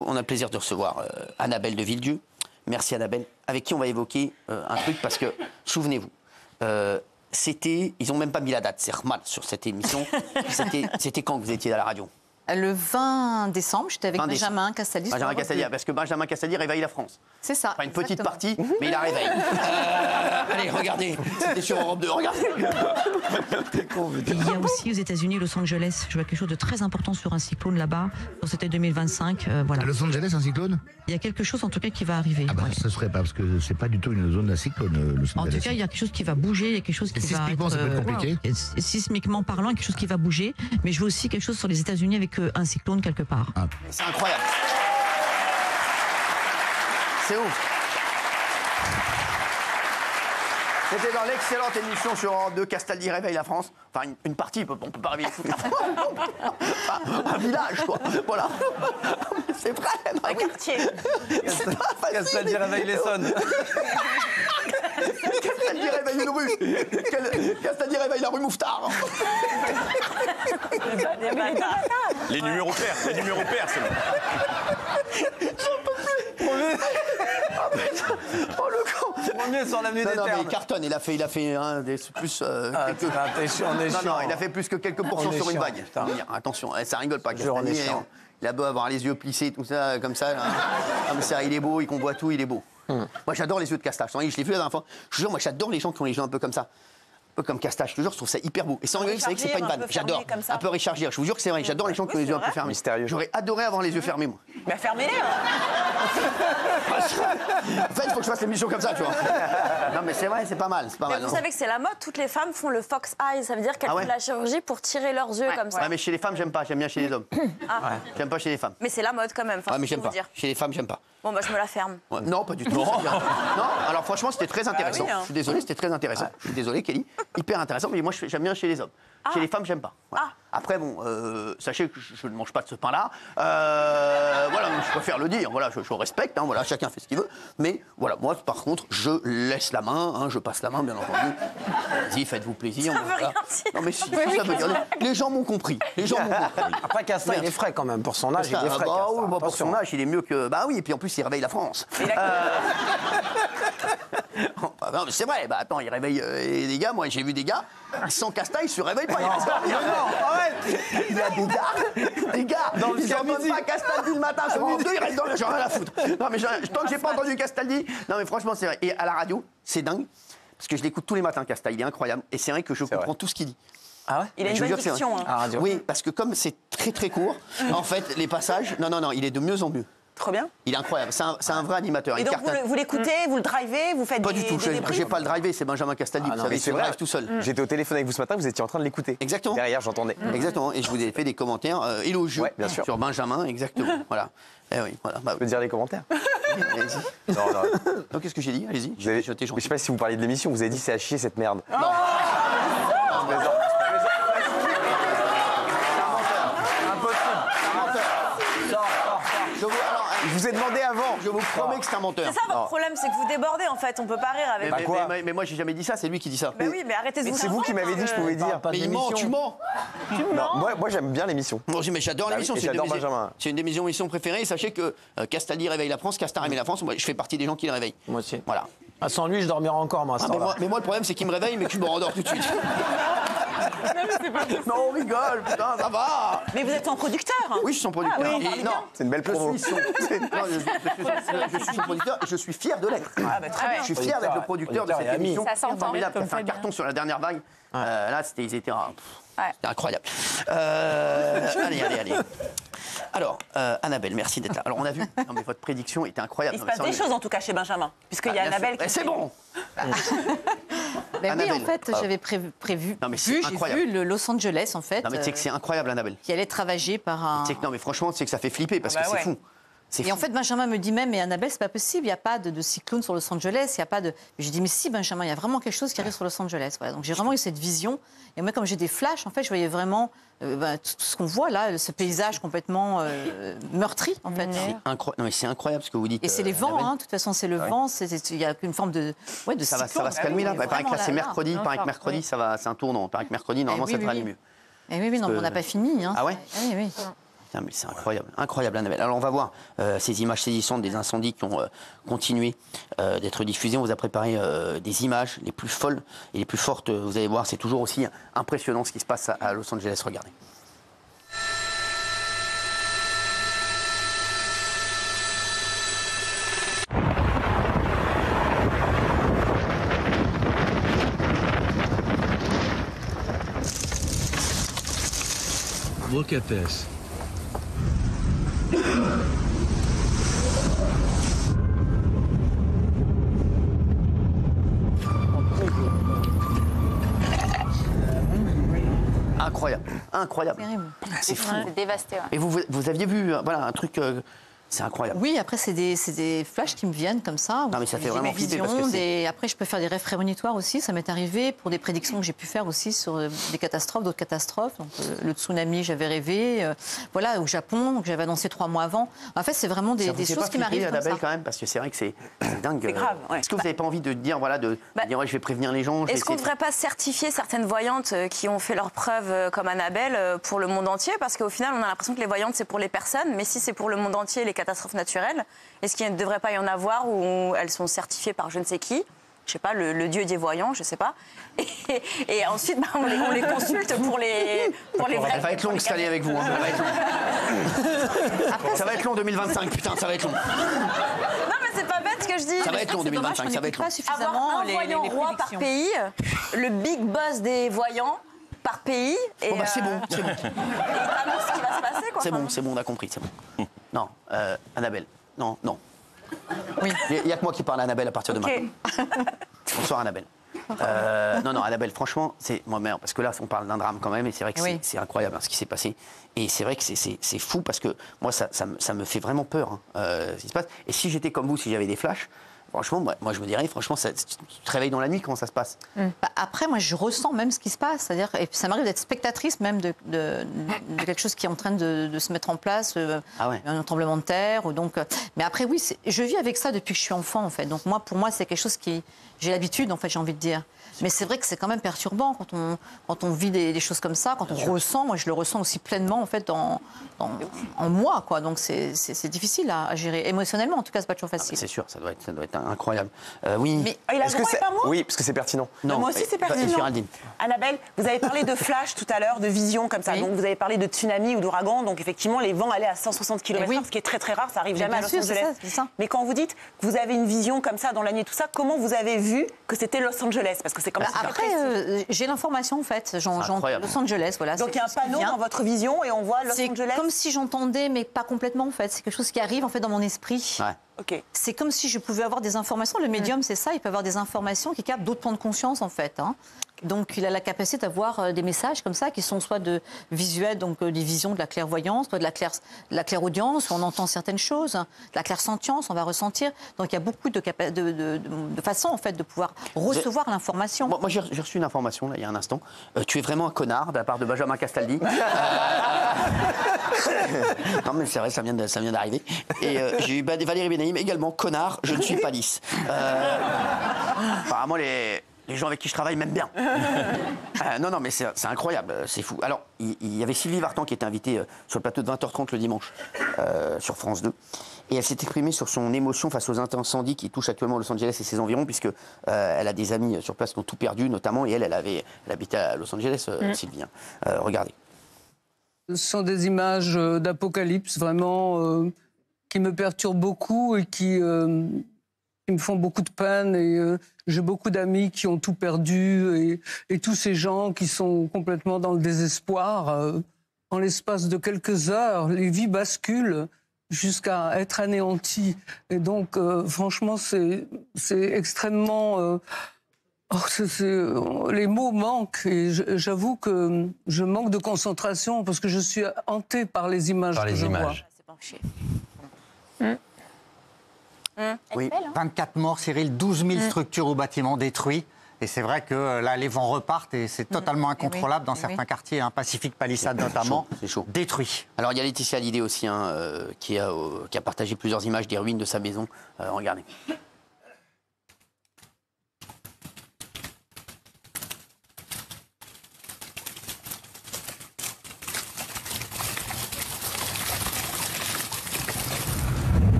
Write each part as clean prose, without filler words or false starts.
On a le plaisir de recevoir Annabelle de Villedieu. Merci Annabelle. Avec qui on va évoquer un truc parce que, souvenez-vous, ils n'ont même pas mis la date, c'est mal sur cette émission. C'était quand que vous étiez à la radio? Le 20 décembre, j'étais avec Benjamin Castaldi. Benjamin Castaldi, parce que Benjamin Castaldi réveille la France. C'est ça. Pas une petite partie, mais il la réveille. Allez, regardez, c'était sur Europe 2, regardez. Il y a aussi aux États-Unis, Los Angeles, je vois quelque chose de très important sur un cyclone là-bas. C'était 2025, voilà. À Los Angeles, un cyclone? Il y a quelque chose en tout cas qui va arriver. Ah bah ouais. ça serait pas, parce que c'est pas du tout une zone d'un cyclone, Los En Angeles. tout cas, il y a quelque chose qui va bouger, il y a quelque chose qui va sismiquement, ça peut être compliqué. Sismiquement parlant, il y a quelque chose qui va bouger. Mais je vois aussi quelque chose sur les États-Unis avec un cyclone quelque part. Ah. C'est incroyable. C'est ouf. C'était dans l'excellente émission sur Europe 2, Castaldi réveille la France. Enfin, une partie, on peut pas réveiller toute la France. Enfin, un village, quoi. Voilà. C'est vrai. Un quartier. Castaldi réveille l'Essonne. Castaldi réveille une rue. Castaldi réveille la rue Mouffetard. Les numéros pairs, c'est bon. Oh le con. On est sur l'avenue des Non, mais Ternes. il cartonne, il a fait un des plus. Quelques... on est non, chiant. il a fait plus que quelques pourcents On est sur une chiant, vague. putain. Attention, ça rigole pas. Jure, on est chiant. Il a beau avoir les yeux plissés, tout ça, comme ça. Là. Comme ça, il est beau, il convoit tout, il est beau. Moi, j'adore les yeux de Castache. Je l'ai vu la dernière fois. Je te jure, moi, j'adore les gens qui ont les yeux un peu comme ça. Un peu comme Castache, je te jure, je trouve ça hyper beau. Et sans rigoler, c'est vrai que c'est pas une vanne. J'adore. Un peu Richard Gere. Je vous jure que c'est vrai. J'adore les gens qui ont les yeux un peu fermés. Mystérieux. J'aurais adoré avoir les yeux fermés, moi. Mais fermez-les. En fait, il faut que je fasse l'émission comme ça, tu vois. Non, mais c'est vrai, c'est pas mal. C'est pas mal. Vous savez que c'est la mode, toutes les femmes font le fox eye, ça veut dire qu'elles font de la chirurgie pour tirer leurs yeux comme ça. Ouais, mais chez les femmes, j'aime pas, j'aime bien chez les hommes. J'aime pas chez les femmes. Mais c'est la mode quand même, Ouais, mais j'aime pas. Chez les femmes, j'aime pas. Bon, bah je me la ferme. Ouais, non, pas du tout. Non, alors franchement, c'était très intéressant. oui, hein. Je suis désolé, c'était très intéressant. Je suis désolé, Kelly. Hyper intéressant, mais moi, j'aime bien chez les hommes. Chez les femmes, j'aime pas. Voilà. Après, bon, sachez que je ne mange pas de ce pain-là. Voilà, je préfère le dire. Voilà, je respecte. Hein, voilà, chacun fait ce qu'il veut. Mais voilà, moi, par contre, je laisse la main. Hein, je passe la main, bien entendu. Vas-y, faites-vous plaisir. Ça veut rien dire. Non, mais si, ça veut dire. Les gens m'ont compris. Les gens m'ont compris. Après, Castin, il est frais quand même. Pour son âge, il est frais. Bah, oui, Castin. bah, pour son âge, il est mieux que. Bah oui, et puis en plus, il réveille la France. Non, mais c'est vrai, bah attends, il réveille des gars, moi j'ai vu des gars, sans Castin, ils se réveillent pas. Arrête. Il y a des gars, ils n'entendent pas Castaldi le matin, sur Europe 2, ils restent dans le genre rien à foutre. Non, mais tant que j'ai pas entendu Castaldi, non, mais franchement, c'est vrai. Et à la radio, c'est dingue, parce que je l'écoute tous les matins, Castaldi, il est incroyable. Et c'est vrai que je comprends tout ce qu'il dit. Ah ouais? Il a une bonne diction. Oui, parce que comme c'est très très court, en fait, les passages, non, il est de mieux en mieux. Trop bien. Il est incroyable, c'est un vrai animateur. Et donc vous l'écoutez, vous le drivez, vous faites Pas du tout, des débriefs. j'ai pas le driver, c'est Benjamin Castaldi, vous savez, il se drive tout seul. J'étais au téléphone avec vous ce matin, vous étiez en train de l'écouter. Exactement. Derrière, j'entendais. Exactement, et je vous ai fait des commentaires élogieux Ouais, bien sûr. sur Benjamin, exactement. Voilà. Eh oui, voilà. Je peux dire les commentaires? Allez-y. Non. Donc, qu'est-ce que j'ai dit? Allez-y. Vous avez- J'étais Mais gentil. je sais pas si vous parliez de l'émission, vous avez dit c'est à chier cette merde. Je vous ai demandé avant. Je vous promets que c'est un menteur. C'est ça votre problème, c'est que vous débordez en fait, on peut pas rire avec. Bah, quoi mais moi, j'ai jamais dit ça, c'est lui qui dit ça. Mais oui, mais arrêtez de vous C'est vous qui m'avez dit que je pouvais dire. Mais il ment, tu mens. Non, moi j'aime bien l'émission. Bon, mais j'adore l'émission, et c'est une de j'adore mes- Benjamin. c'est une de mes émissions préférées. Et sachez que Castaldi réveille la France, Castar réveille la France. Moi, je fais partie des gens qui le réveillent. Moi aussi. Voilà. Ah, sans lui, je dormirai encore, moi, à ce Ah, temps-là. mais moi, le problème, c'est qu'il me réveille, mais que je me rendors tout de suite. Non, on rigole, putain, ça va. Mais vous êtes son producteur. Oui, je suis son producteur. Ah oui, Et non, C'est une belle promo. je suis son producteur et je suis fier de l'être. Ah bah très bien. Je suis fier d'être le producteur de cette et ami. émission. Ça s'entend. Formidable, qui a fait un carton sur la dernière vague. Là, ils étaient c'était incroyable. Allez. Alors, Annabelle, merci d'être là. Alors, on a vu, non, mais votre prédiction était incroyable. Il se Non, mais passe des ça, choses en tout cas chez Benjamin, puisqu'il y a bien sûr. Annabelle qui. C'est bon. Ben oui, Annabelle. en fait, j'avais prévu. Non, mais c'est J'ai incroyable. vu le Los Angeles, en fait, Non, mais tu sais que c'est incroyable, Annabelle. qui allait être ravagé par un. Tu sais que, non, mais franchement, tu sais que ça fait flipper parce Bah que c'est ouais. fou. C'est Et en fou. fait, Benjamin me dit même, mais Annabelle, c'est pas possible, il n'y a pas de cyclone sur Los Angeles, il n'y a pas de. J'ai dit, mais si, Benjamin, il y a vraiment quelque chose qui arrive sur Los Angeles. Voilà. Donc j'ai vraiment eu cette vision. Et moi, comme j'ai des flashs, en fait, je voyais vraiment tout ce qu'on voit là, ce paysage complètement meurtri, en fait. Non, mais c'est incroyable ce que vous dites. Et c'est les vents, Annabelle. hein, de toute façon, c'est le vent, il y a une forme de Ça cyclone. va se calmer là. Oui, Il paraît que là, c'est vraiment, mercredi. Il paraît que mercredi, ça va, c'est un tournant. Il paraît que mercredi, normalement, oui, ça devrait oui, aller oui. mieux. Eh oui, non, Parce on n'a que- pas fini. Hein. Ah ouais? Oui. Putain, mais c'est incroyable, incroyable, Annabelle. Alors on va voir ces images saisissantes des incendies qui ont continué d'être diffusées. On vous a préparé des images les plus folles et les plus fortes. Vous allez voir, c'est toujours aussi impressionnant ce qui se passe à Los Angeles. Regardez. Look at this. Incroyable, incroyable. C'est fou. C'est dévasté. Ouais. Et vous aviez vu voilà, un truc... c'est incroyable. Oui, après, c'est des flashs qui me viennent comme ça. Non, mais ça fait vraiment flipper parce que après, je peux faire des rêves prémonitoires aussi. Ça m'est arrivé pour des prédictions que j'ai pu faire aussi sur des catastrophes, d'autres catastrophes. Donc, le tsunami, j'avais rêvé. Voilà, au Japon, que j'avais annoncé 3 mois avant. En fait, c'est vraiment des choses qui m'arrivent comme ça. Annabelle, quand même, parce que c'est vrai que c'est dingue. C'est grave, ouais. Est-ce que vous n'avez pas envie de dire, voilà, dire, ouais, je vais prévenir les gens. Est-ce qu'on ne devrait pas certifier certaines voyantes qui ont fait leurs preuves comme Annabelle pour le monde entier? Parce qu'au final, on a l'impression que les voyantes, c'est pour les personnes. Mais si c'est pour le monde entier, les catastrophes naturelles, est-ce qu'il ne devrait pas y en avoir où elles sont certifiées par je ne sais qui? Je sais pas, le dieu des voyants, je sais pas. Et ensuite, on les consulte pour les vrais. Elle va être longue cette année avec vous. Hein. Elle va être longue. Ça va être long 2025, putain, ça va être long. Non, mais c'est pas bête ce que je dis. Ça va être long 2025, ça va être long. Avoir un voyant roi par pays, le big boss des voyants par pays. Et, bah, c'est bon, c'est bon. Et il t'annonce ce qui va se passer, quoi. C'est bon, on a compris, c'est bon. Non, Annabelle, non. Oui. Il n'y a que moi qui parle à Annabelle à partir de maintenant. Bonsoir Annabelle. Non, Annabelle, franchement, c'est moi mère, parce que là, on parle d'un drame quand même, et c'est vrai que c'est incroyable hein, ce qui s'est passé. Et c'est vrai que c'est fou, parce que moi, ça me fait vraiment peur, hein, ce qui se passe. Et si j'étais comme vous, si j'avais des flashs, franchement, moi, je me dirais, franchement, tu te réveilles dans la nuit, comment ça se passe? Après, moi, je ressens même ce qui se passe. C'est-à-dire, et ça m'arrive d'être spectatrice même de quelque chose qui est en train de se mettre en place, un tremblement de terre. Mais après, oui, je vis avec ça depuis que je suis enfant, en fait. Donc, pour moi, c'est quelque chose qui... J'ai l'habitude, en fait, j'ai envie de dire. Mais c'est vrai que c'est quand même perturbant quand on vit des choses comme ça, quand on ressent. Moi, je le ressens aussi pleinement, en fait, en moi, quoi. Donc, c'est difficile à gérer. Émotionnellement, en tout cas, c'est pas toujours facile. C'est sûr, ça doit être incroyable. Oui. Mais il a le droit et pas moi? Oui, parce que c'est pertinent. Non, moi aussi, c'est pertinent. Géraldine. Annabelle, vous avez parlé de flash tout à l'heure, de vision comme ça. Oui. Donc, vous avez parlé de tsunami ou d'ouragan. Donc, effectivement, les vents allaient à 160 km/h, ce qui est très, très rare. Ça arrive jamais à Los Angeles. C'est ça. Mais quand vous dites que vous avez une vision comme ça dans la nuit, tout ça, comment vous avez vu que c'était Los Angeles? Parce que c'est comme ça. Après, j'ai l'information, en fait. Los Angeles, voilà. Donc, il y a un panneau dans votre vision et on voit Los Angeles. C'est comme si j'entendais, mais pas complètement, en fait. C'est quelque chose qui arrive, en fait, dans mon esprit. Ouais. Ok. C'est comme si je pouvais avoir des informations. Le médium, c'est ça. Il peut avoir des informations qui captent d'autres plans de conscience, en fait. Hein. Donc, il a la capacité d'avoir des messages comme ça qui sont soit de visuels, donc des visions de la clairvoyance, soit de la clairaudience, où on entend certaines choses, de la clairsentience, on va ressentir. Donc, il y a beaucoup de façons, en fait, de pouvoir recevoir l'information. Moi, j'ai reçu une information, là, il y a un instant. Tu es vraiment un connard, de la part de Benjamin Castaldi. Non, mais c'est vrai, ça vient d'arriver. Et j'ai eu Valérie Benaïm également, connard, je ne suis pas lisse. Apparemment, les gens avec qui je travaille m'aiment bien. Non, mais c'est incroyable, c'est fou. Alors, il y avait Sylvie Vartan qui était invitée sur le plateau de 20h30 le dimanche sur France 2. Et elle s'est exprimée sur son émotion face aux incendies qui touchent actuellement Los Angeles et ses environs, puisque elle a des amis sur place qui ont tout perdu, notamment, et elle habitait à Los Angeles, Sylvie. Regardez. Ce sont des images d'apocalypse, vraiment, qui me perturbent beaucoup et qui me font beaucoup de peine. Et j'ai beaucoup d'amis qui ont tout perdu et tous ces gens qui sont complètement dans le désespoir. En l'espace de quelques heures, les vies basculent jusqu'à être anéanties. Et donc, franchement, c'est extrêmement... les mots manquent et j'avoue que je manque de concentration parce que je suis hantée par les images que je vois. C'est pas chier. Oui. 24 morts, Cyril, 12 000 structures ou bâtiments détruits. Et c'est vrai que là, les vents repartent et c'est totalement incontrôlable dans certains quartiers, hein, Pacific Palisades notamment, détruits. Alors, il y a Laetitia Hallyday aussi, hein, qui a partagé plusieurs images des ruines de sa maison. Regardez.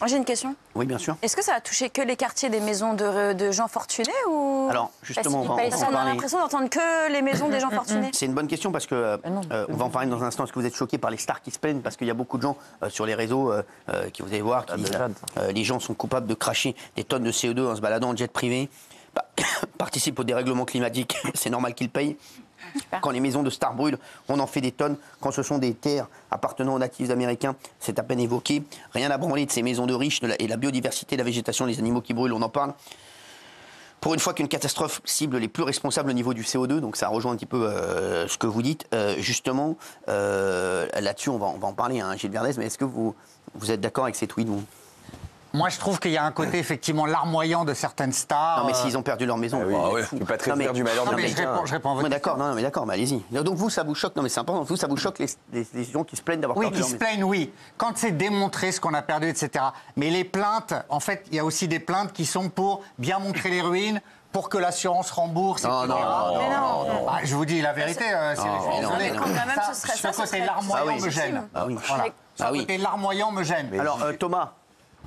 Moi, j'ai une question. Oui, bien sûr. Est-ce que ça a touché que les quartiers des maisons de gens fortunés ou... Alors, justement, on a l'impression d'entendre que les maisons des gens fortunés. C'est une bonne question parce que on va en parler dans un instant. Est-ce que vous êtes choqués par les stars qui se plaignent? Parce qu'il y a beaucoup de gens sur les réseaux qui, vous allez voir, qui disent les gens sont coupables de cracher des tonnes de CO2 en se baladant en jet privé, participent au dérèglement climatique, c'est normal qu'ils payent. Super. Quand les maisons de stars brûlent, on en fait des tonnes. Quand ce sont des terres appartenant aux natifs américains, c'est à peine évoqué. Rien à branler de ces maisons de riches et la biodiversité, la végétation, les animaux qui brûlent, on en parle. Pour une fois qu'une catastrophe cible les plus responsables au niveau du CO2, donc ça rejoint un petit peu ce que vous dites, justement, là-dessus on va en parler, hein, Gilles Verdez, mais est-ce que vous êtes d'accord avec ces tweets, vous? Moi, je trouve qu'il y a un côté effectivement larmoyant de certaines stars. Non, mais s'ils ont perdu leur maison, tu peux pas traiter du malheur de quelqu'un. Je réponds à votre d'accord, non, mais d'accord, mais allez-y. Donc vous, ça vous choque, non, mais c'est important. Vous, ça vous choque les gens qui se plaignent d'avoir perdu leur maison. Oui, qui se plaignent, oui. Quand c'est démontré ce qu'on a perdu, etc. Mais les plaintes, en fait, il y a aussi des plaintes qui sont pour bien montrer les ruines. Pour que l'assurance rembourse, etc. Non. Ah, je vous dis la vérité. Mais quand même, ce serait ça. Ce côté larmoyant me gêne. Ce côté larmoyant me gêne. Alors, Thomas.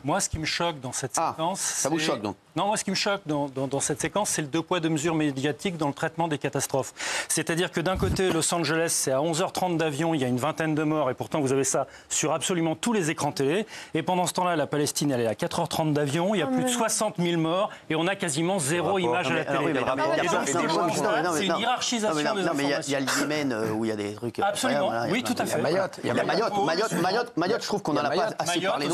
Moi, ce qui me choque dans cette séquence... Ça vous choque, donc? Non, moi, ce qui me choque dans cette séquence, c'est le deux poids, deux mesures médiatiques dans le traitement des catastrophes. C'est-à-dire que d'un côté, Los Angeles, c'est à 11h30 d'avion, il y a une vingtaine de morts, et pourtant, vous avez ça sur absolument tous les écrans télé. Et pendant ce temps-là, la Palestine, elle est à 4h30 d'avion, il y a plus de 60 000 morts, et on a quasiment zéro image à la télé. C'est une hiérarchisation des mais il y a le Yémen où il y a des trucs... Absolument, oui, tout à fait. Il y a Mayotte, je trouve qu'on n'en a pas assez parlé.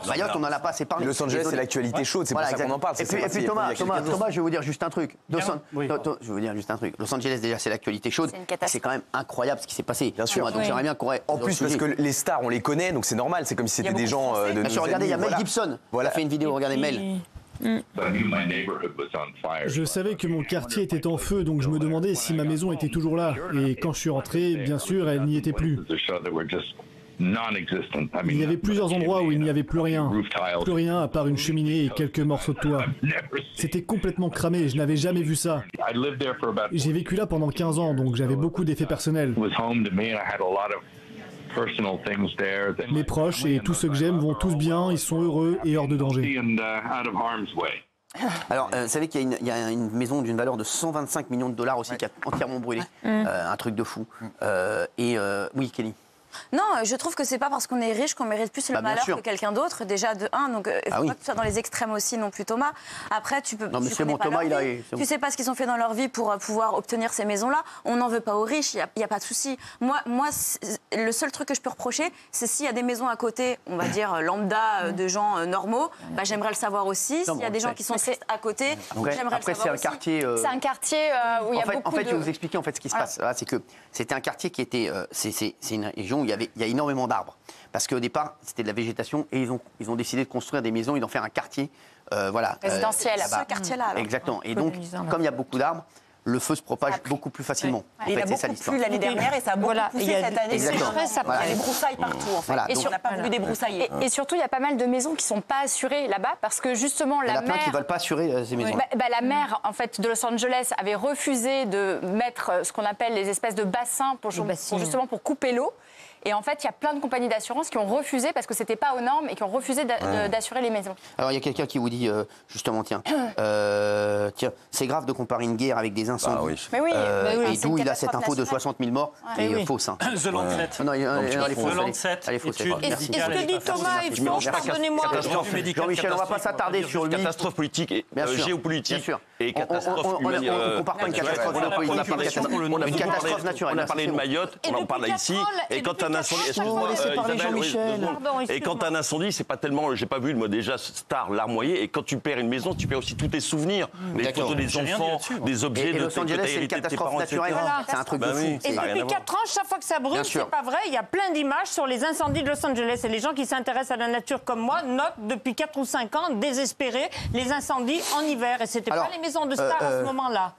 Mayotte, on n'en a pas assez parlé. Los Angeles, c'est l'actualité chaude, c'est pour ça qu'on en parle. Et puis Thomas, je vais vous dire juste un truc. Je vais vous dire juste un truc. Los Angeles, déjà, c'est l'actualité chaude. C'est quand même incroyable ce qui s'est passé. Bien sûr. Donc j'aimerais bien qu'on... En plus, parce que les stars, on les connaît, donc c'est normal. C'est comme si c'était des gens de nos amis. Regardez, il y a Mel Gibson. Voilà. Il a fait une vidéo, regardez Mel. Je savais que mon quartier était en feu, donc je me demandais si ma maison était toujours là. Et quand je suis rentré, bien sûr, elle n'y était plus. Il y avait plusieurs endroits où il n'y avait plus rien à part une cheminée et quelques morceaux de toit. C'était complètement cramé, je n'avais jamais vu ça. J'ai vécu là pendant 15 ans, donc j'avais beaucoup d'effets personnels. Mes proches et tous ceux que j'aime vont tous bien, ils sont heureux et hors de danger. Alors, vous savez qu'il y a une maison d'une valeur de 125 millions de dollars aussi qui a entièrement brûlé. Un truc de fou. Oui, Kelly. Non, je trouve que c'est pas parce qu'on est riche qu'on mérite plus le malheur que quelqu'un d'autre. Déjà de 1, donc il faut pas que tu sois dans les extrêmes aussi non plus, Thomas. Après, tu peux. Non, mais c'est bon, Thomas, tu sais pas ce qu'ils ont fait dans leur vie pour pouvoir obtenir ces maisons-là. On n'en veut pas aux riches, il y a pas de souci. Moi, le seul truc que je peux reprocher, c'est s'il y a des maisons à côté, on va dire lambda de gens normaux, j'aimerais le savoir aussi. S'il y a des gens qui sont à côté, j'aimerais le savoir aussi. C'est un quartier où il y a beaucoup de... En fait, je vais vous expliquer ce qui se passe. C'est que c'était un quartier qui était, c'est une région où il y a énormément d'arbres. Parce qu'au départ, c'était de la végétation et ils ont décidé de construire des maisons et d'en faire un quartier résidentiel. Ce quartier-là. Exactement. Et donc, comme il y a beaucoup d'arbres, le feu se propage beaucoup plus facilement. Et il a beaucoup plu l'année dernière et ça a beaucoup poussé cette année. Exactement. Il y a des broussailles partout, en fait. Et on n'a pas voulu débroussailler. Et surtout, il y a pas mal de maisons qui ne sont pas assurées là-bas parce que justement, la maire... Il y en a plein qui ne veulent pas assurer ces maisons. La maire, en fait, de Los Angeles avait refusé de mettre ce qu'on appelle les espèces de bassins justement pour couper l'eau. Et en fait, il y a plein de compagnies d'assurance qui ont refusé parce que c'était pas aux normes et qui ont refusé d'assurer les maisons. Alors il y a quelqu'un qui vous dit justement, tiens, c'est grave de comparer une guerre avec des incendies. Ah oui. Mais oui, et d'où il a cette info de 60 000 morts qui est fausse. Hein. The Lancet. Non, elle est fausse. The Lancet. Elle est fausse. Est-ce que dit Thomas, il faut, pardonnez-moi. Jean-Michel, on ne va pas s'attarder sur lui. Catastrophe politique et géopolitique et catastrophe humaine. On ne compare pas une catastrophe géopolitique. Une catastrophe naturelle. On a parlé de Mayotte, on en parle ici. Et quand un incendie, et quand un incendie, c'est pas tellement, j'ai pas vu moi déjà star larmoyer. Et quand tu perds une maison, tu perds aussi tous tes souvenirs, les photos des enfants, des objets de Los Angeles, c'est une catastrophe naturelle. C'est un truc de fou. Et depuis 4 ans, chaque fois que ça brûle, c'est pas vrai. Il y a plein d'images sur les incendies de Los Angeles. Et les gens qui s'intéressent à la nature comme moi notent depuis 4 ou 5 ans, désespérés, les incendies en hiver. Et c'était pas les maisons de stars à ce moment-là.